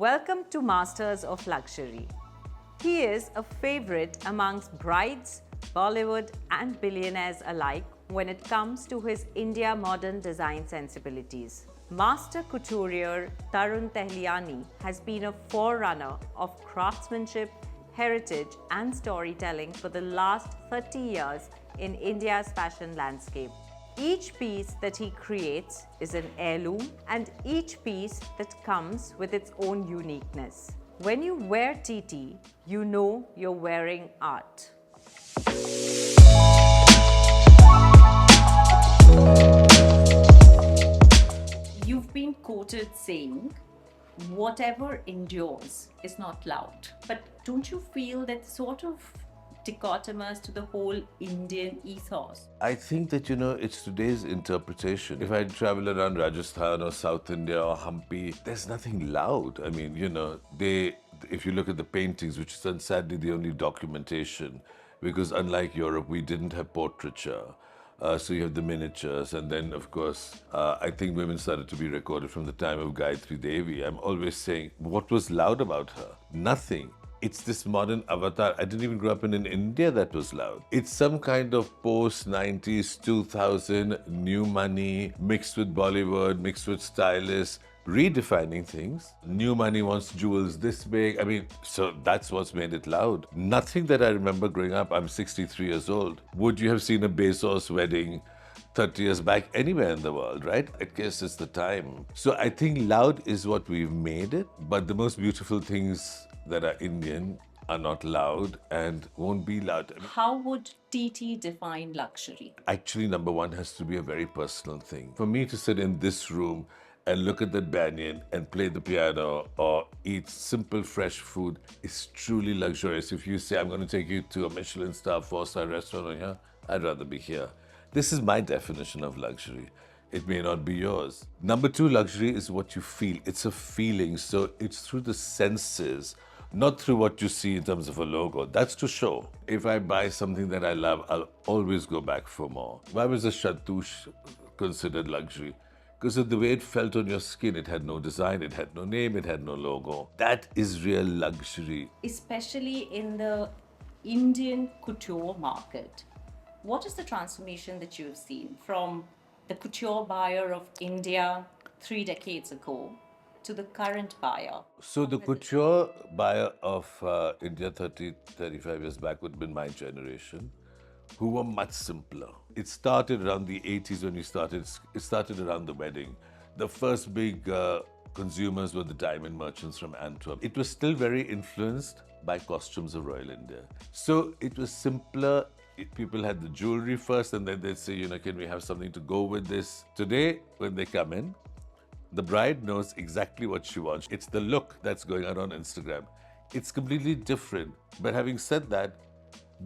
Welcome to Masters of Luxury. He is a favorite amongst brides, Bollywood and billionaires alike when it comes to his India modern design sensibilities. Master couturier Tarun Tahiliani has been a forerunner of craftsmanship, heritage and storytelling for the last 30 years in India's fashion landscape. Each piece that he creates is an heirloom, and each piece that comes with its own uniqueness. When you wear TT, you know you're wearing art. You've been quoted saying, whatever endures is not loud. But don't you feel that sort of dichotomous to the whole Indian ethos? I think that, it's today's interpretation. If I travel around Rajasthan or South India or Hampi, there's nothing loud. I mean, if you look at the paintings, which is sadly the only documentation, because unlike Europe, we didn't have portraiture. So you have the miniatures, and then, of course, I think women started to be recorded from the time of Gayatri Devi. I'm always saying, what was loud about her? Nothing. It's this modern avatar. I didn't even grow up in an India that was loud. It's some kind of post-90s, 2000, new money, mixed with Bollywood, mixed with stylists, redefining things. New money wants jewels this big. I mean, so that's what's made it loud. Nothing that I remember growing up, I'm 63 years old. Would you have seen a Bezos wedding 30 years back anywhere in the world, right? I guess it's the time. So I think loud is what we've made it, but the most beautiful things that are Indian are not loud and won't be loud. How would TT define luxury? Actually, number one has to be a very personal thing. For me to sit in this room and look at that banyan and play the piano or eat simple fresh food is truly luxurious. If you say, I'm going to take you to a Michelin star 4-star restaurant or here, I'd rather be here. This is my definition of luxury. It may not be yours. Number two, luxury is what you feel. It's a feeling. So it's through the senses, not through what you see in terms of a logo. That's to show. If I buy something that I love, I'll always go back for more. Why was a chatouche considered luxury? Because of the way it felt on your skin. It had no design, it had no name, it had no logo. That is real luxury. Especially in the Indian couture market, what is the transformation that you've seen from the couture buyer of India 3 decades ago to the current buyer? So the couture buyer of India 35 years back would have been my generation, who were much simpler. It started around the 80s when it started around the wedding. The first big consumers were the diamond merchants from Antwerp. It was still very influenced by costumes of Royal India. So it was simpler. People had the jewelry first, and then they'd say, can we have something to go with this? Today, when they come in, the bride knows exactly what she wants. It's the look that's going out on Instagram. It's completely different. But having said that,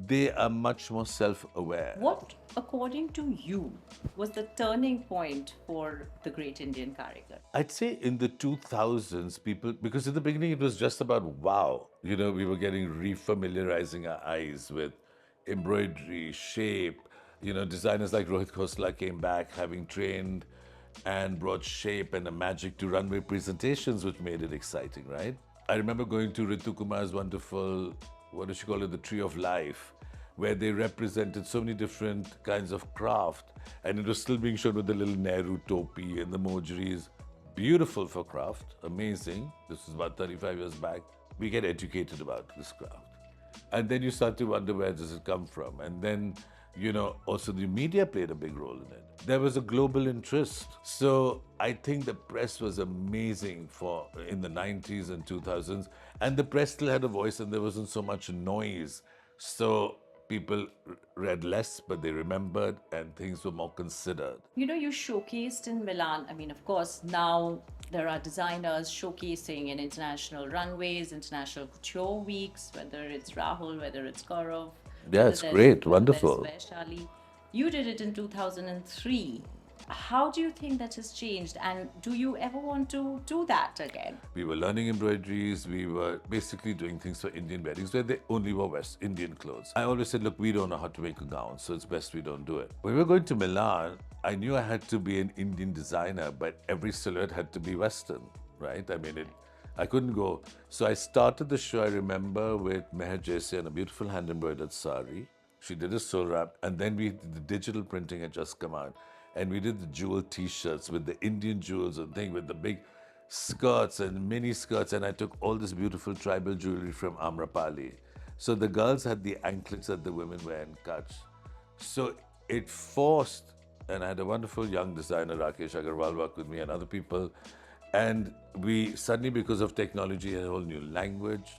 they are much more self-aware. What, according to you, was the turning point for the great Indian karyakar? I'd say in the 2000s, people, because in the beginning it was just about wow. We were getting refamiliarizing our eyes with embroidery, shape. Designers like Rohit Khosla came back having trained and brought shape and a magic to runway presentations, which made it exciting, right? I remember going to Ritu Kumar's wonderful, what does she call it, the Tree of Life, where they represented so many different kinds of craft, and it was still being shown with the little Nehru topi and the mojeries. Beautiful for craft, amazing. This was about 35 years back. We get educated about this craft. And then you start to wonder, where does it come from? And then, also the media played a big role in it. There was a global interest. So I think the press was amazing in the 90s and 2000s. And the press still had a voice, and there wasn't so much noise. So people read less, but they remembered, and things were more considered. You showcased in Milan. I mean, of course, now there are designers showcasing in international runways, international couture weeks, whether it's Rahul, whether it's Gaurav. Yeah, it's great, wonderful. You did it in 2003. How do you think that has changed, and do you ever want to do that again? We were learning embroideries. We were basically doing things for Indian weddings where they only wore West Indian clothes. I always said, look, we don't know how to make a gown, so it's best we don't do it. When we were going to Milan, I knew I had to be an Indian designer, but every silhouette had to be Western, right? I mean, I couldn't go. So I started the show, I remember, with Meher Jaisian, a beautiful hand embroidered sari. She did a sole wrap, and then the digital printing had just come out. And we did the jewel t-shirts with the Indian jewels and thing with the big skirts and mini skirts. And I took all this beautiful tribal jewelry from Amrapali. So the girls had the anklets that the women wear in Kutch. So it forced, and I had a wonderful young designer, Rakesh Agarwal, work with me and other people. And we suddenly, because of technology, had a whole new language.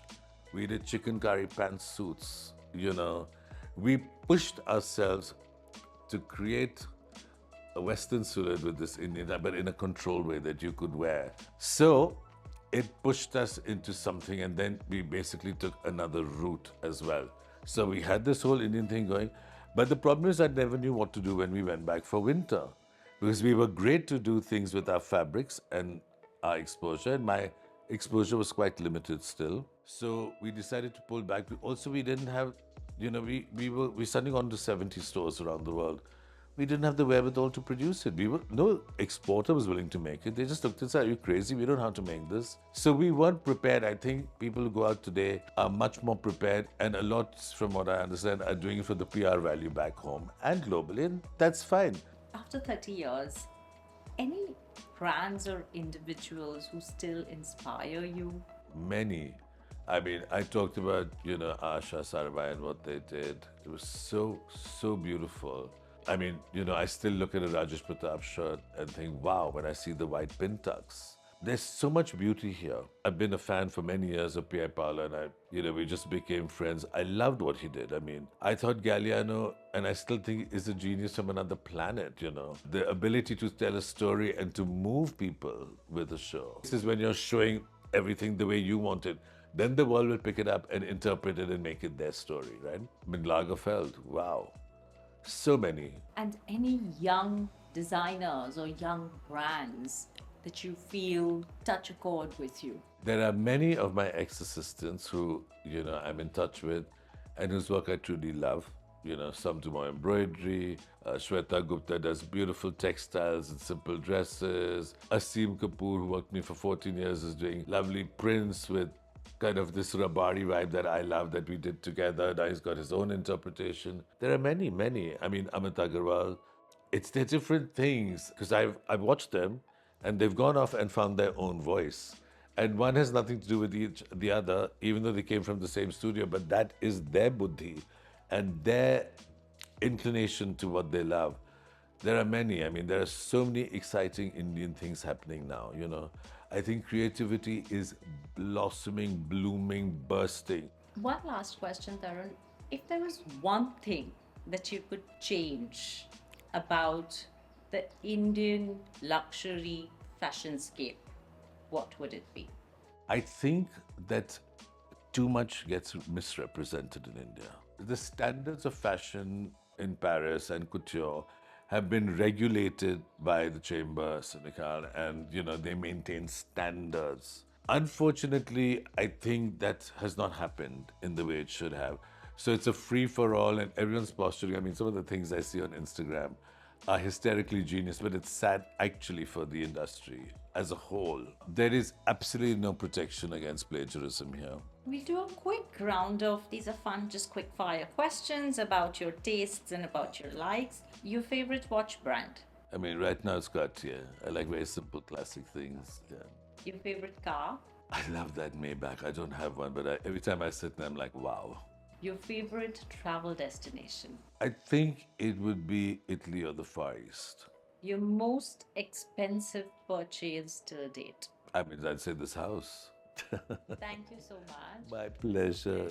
We did chicken curry pantsuits, you know. We pushed ourselves to create a Western silhouette with this Indian, but in a controlled way that you could wear. So it pushed us into something, and then we basically took another route as well. So we had this whole Indian thing going, but the problem is I never knew what to do when we went back for winter, because we were great to do things with our fabrics and our exposure, and my exposure was quite limited still. So we decided to pull back. Also, we didn't have, we suddenly gone to 70 stores around the world. We didn't have the wherewithal to produce it. No exporter was willing to make it. They just looked and said, "Are you crazy? We don't know how to make this." So we weren't prepared. I think people who go out today are much more prepared, and a lot, from what I understand, are doing it for the PR value back home and globally, and that's fine. After 30 years, any brands or individuals who still inspire you? Many. I mean, I talked about, Asha Sarabhai and what they did. It was so beautiful. I mean, I still look at a Rajesh Pratap shirt and think, wow, when I see the white pin tucks. There's so much beauty here. I've been a fan for many years of Pierre Paolo, and we just became friends. I loved what he did. I mean, I thought Galliano, and I still think is a genius from another planet, The ability to tell a story and to move people with a show. This is when you're showing everything the way you want it. Then the world will pick it up and interpret it and make it their story, right? I mean, Lagerfeld, wow. So many. And any young designers or young brands that you feel touch a chord with you? There are many of my ex-assistants who, I'm in touch with and whose work I truly love. Some do more embroidery. Shweta Gupta does beautiful textiles and simple dresses. Asim Kapoor, who worked with me for 14 years, is doing lovely prints with kind of this Rabari vibe that I love that we did together. Now he's got his own interpretation. There are many, many. I mean, Amit Agarwal. They're different things because I've watched them and they've gone off and found their own voice. And one has nothing to do with the other, even though they came from the same studio, but that is their buddhi and their inclination to what they love. There are many. I mean, there are so many exciting Indian things happening now, I think creativity is blossoming, blooming, bursting. One last question, Tarun. If there was one thing that you could change about the Indian luxury fashion scape, what would it be? I think that too much gets misrepresented in India. The standards of fashion in Paris and couture have been regulated by the Chamber Syndical, and they maintain standards. Unfortunately, I think that has not happened in the way it should have. So it's a free for all, and everyone's posturing. I mean, some of the things I see on Instagram are hysterically genius, but it's sad actually for the industry as a whole. There is absolutely no protection against plagiarism here. We'll do a quick round of these are fun, just quick fire questions about your tastes and about your likes. Your favorite watch brand? I mean, right now it's Cartier. I like very simple, classic things. Yeah. Your favorite car? I love that Maybach. I don't have one, but every time I sit there, I'm like, wow. Your favorite travel destination? I think it would be Italy or the Far East. Your most expensive purchase till date? I mean, I'd say this house. Thank you so much. My pleasure.